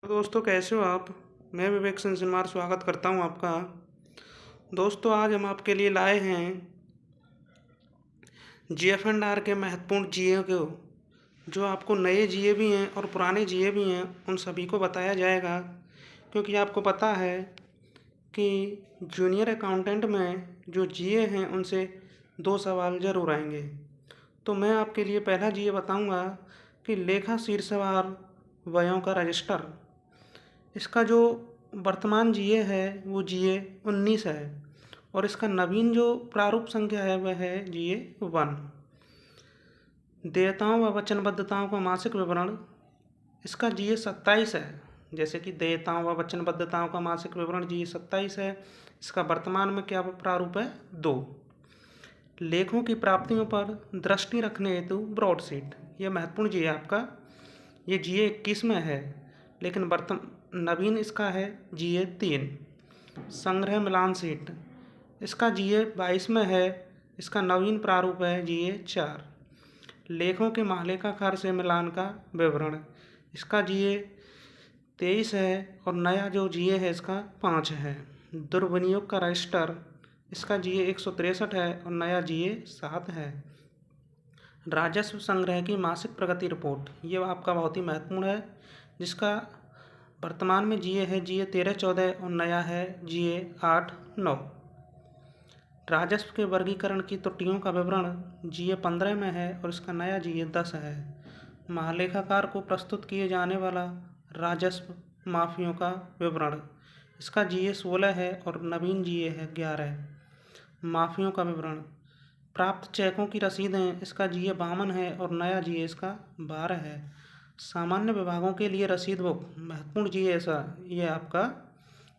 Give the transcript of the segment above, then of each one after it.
तो दोस्तों कैसे हो आप। मैं विवेक सिंह स्वागत करता हूं आपका। दोस्तों आज हम आपके लिए लाए हैं जीएफएनआर के महत्वपूर्ण जीए को, जो आपको नए जीए भी हैं और पुराने जीए भी हैं, उन सभी को बताया जाएगा। क्योंकि आपको पता है कि जूनियर अकाउंटेंट में जो जीए हैं उनसे 2 सवाल ज़रूर आएंगे। तो मैं आपके लिए पहला जीए बताऊंगा कि लेखा शीर्षवार व्ययों का रजिस्टर। इसका जो वर्तमान जीए है वो जीए 19 है और इसका नवीन जो प्रारूप संख्या है वह है जीए 1। देयताओं व वचनबद्धताओं का मासिक विवरण, इसका जीए 27 है। जैसे कि देयताओं व वचनबद्धताओं का मासिक विवरण जीए 27 है। इसका वर्तमान में क्या प्रारूप है 2। लेखों की प्राप्तियों पर दृष्टि रखने हेतु ब्रॉडशीट, यह महत्वपूर्ण जीए आपका, ये जीए 21 में है, लेकिन नवीन इसका है जीए 3। संग्रह मिलान शीट, इसका जीए 22 में है, इसका नवीन प्रारूप है जीए 4। लेखों के महालेखाकार से मिलान का विवरण, इसका जीए 23 है और नया जो जीए है इसका 5 है। दुर्विनियोग का रजिस्टर, इसका जीए 163 है और नया जीए 7 है। राजस्व संग्रह की मासिक प्रगति रिपोर्ट, ये आपका बहुत ही महत्वपूर्ण है, जिसका वर्तमान में जीए है जीए 13-14 और नया है जीए 8-9। राजस्व के वर्गीकरण की त्रुटियों का विवरण जीए 15 में है और इसका नया जीए 10 है। महालेखाकार को प्रस्तुत किए जाने वाला राजस्व माफियों का विवरण, इसका जीए 16 है और नवीन जीए है 11। माफियों का विवरण, प्राप्त चेकों की रसीदें, इसका जीए 52 है और नया जीए इसका 12 है। सामान्य विभागों के लिए रसीद बुक, महत्वपूर्ण जीए ऐसा, ये आपका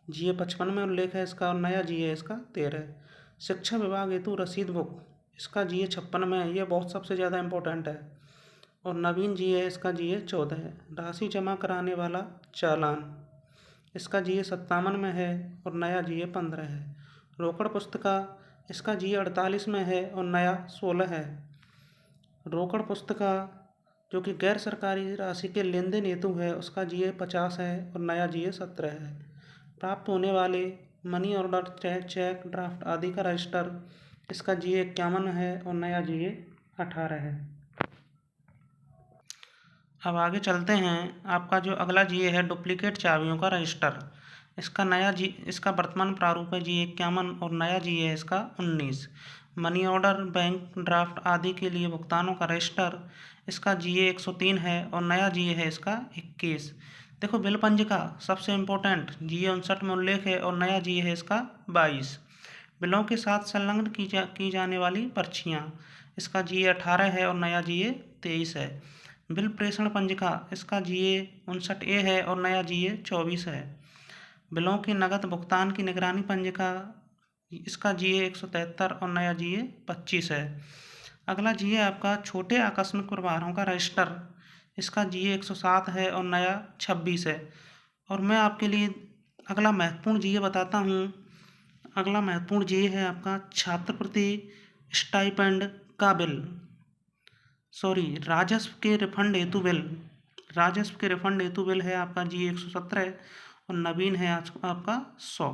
जीए 55 में उल्लेख है इसका और नया जीए इसका 13। शिक्षा विभाग हेतु रसीद बुक, इसका जीए 56 में है, ये बहुत सबसे ज़्यादा इम्पोर्टेंट है और नवीन जीए है इसका जीए 14 है। राशि जमा कराने वाला चालान, इसका जीए 57 में है और नया जीए 15 है। रोकड़ पुस्तिका, इसका जीए 48 में है और नया 16 है। रोकड़ पुस्तिका जो कि गैर सरकारी राशि के लेन देन हेतु है, उसका जीए 50 है और नया जीए 17 है। प्राप्त होने वाले मनी ऑर्डर, चेक, ड्राफ्ट आदि का रजिस्टर, इसका जीए 51 है और नया जीए 18 है। अब आगे चलते हैं। आपका जो अगला जीए है डुप्लीकेट चाबियों का रजिस्टर, इसका वर्तमान प्रारूप है जीए 51 और नया जीए है इसका 19। मनी ऑर्डर, बैंक ड्राफ्ट आदि के लिए भुगतानों का रजिस्टर, इसका जीए 103 है और नया जीए है इसका 21। देखो बिल पंजिका सबसे इम्पोर्टेंट, जीए 59 में उल्लेख है और नया जीए है इसका 22। बिलों के साथ संलग्न की जाने वाली पर्चियाँ, इसका जीए 18 है और नया जीए 23 है। बिल प्रेषण पंजिका, इसका जीए 59A है और नया जीए 24 है। बिलों के नकद भुगतान की निगरानी पंजिका, इसका जीए 173 और नया जीए 25 है। अगला जीए आपका छोटे आकस्मिक प्रभारों का रजिस्टर, इसका जीए 107 है और नया 26 है। और मैं आपके लिए अगला महत्वपूर्ण जीए बताता हूँ। अगला महत्वपूर्ण जीए है आपका छात्रवृत्ति स्टाइपेंड का बिल, राजस्व के रिफंड हेतु बिल। राजस्व के रिफंड हेतु बिल है आपका जीए 117 और नवीन है आपका 100।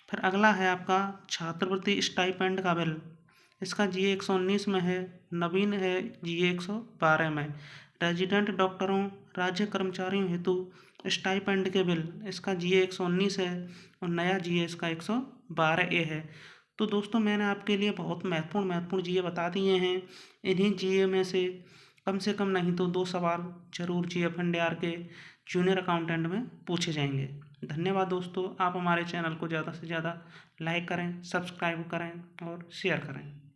फिर अगला है आपका छात्रवृत्ति स्टाइपेंड का बिल, इसका जीए 119 में है, नवीन है जीए 112 में। रेजिडेंट डॉक्टरों, राज्य कर्मचारियों हेतु स्टाइपेंड के बिल, इसका जीए 119 है और नया जीए इसका 112A है। तो दोस्तों मैंने आपके लिए बहुत महत्वपूर्ण जीए बता दिए हैं। इन्हीं जीए में से कम नहीं तो 2 सवाल जरूर जीएफएनडीआर के जूनियर अकाउंटेंट में पूछे जाएंगे। धन्यवाद दोस्तों, आप हमारे चैनल को ज़्यादा से ज़्यादा लाइक करें, सब्सक्राइब करें और शेयर करें।